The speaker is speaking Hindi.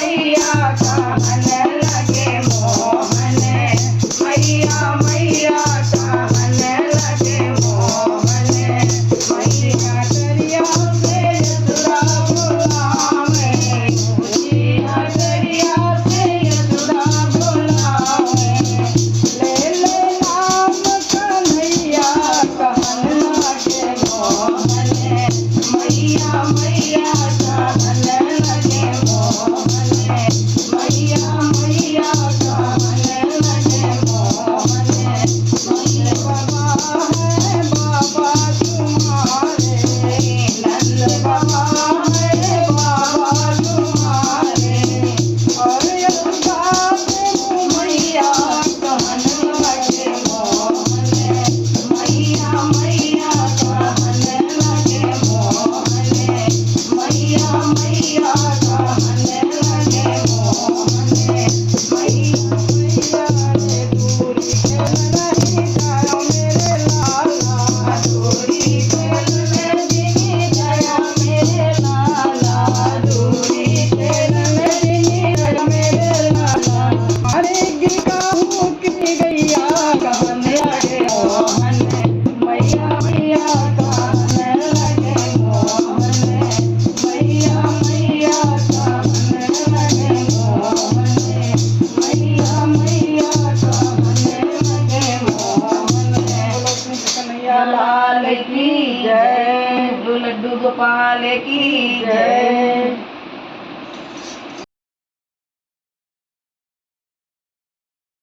मैया कहने लगे मोहन, मैया मैया कहने लगे मोहन, मैया दरिया से यशोदा बुलावे, मैया दरिया से यशोदा बुलावे, ले ले नाम कन्हैया कहने लगे मोहन, मैया मैया कहने लगे मोहन, मैया मैया कहने लगे मोहन, नंद बाबा है बाबा तुम्हारे, नंद बाबा है बाबा तुम्हारे, और यशोदा से मैया कहने लगे मोहन, मैया मैया कहने लगे मोहन, मैया मैया कहने लगे मोहन, मैया मैया रे दूरी खेल नहीं जाओ मेरे लाला, दूरी खेल में जिनी गया मेरे लाला, दूरी खेल में जिनी गया मेरे लाला, अरे गिरगाहू की गैया कहने लगे मोहन, मैया मैया कहने लगे मोहन, मैया मैया कहने लगे मोहन, मैया मैया कहने लगे मोहन। बोलो कृष्ण कन्हैया लाल की जय, लड्डू गोपाल की जय।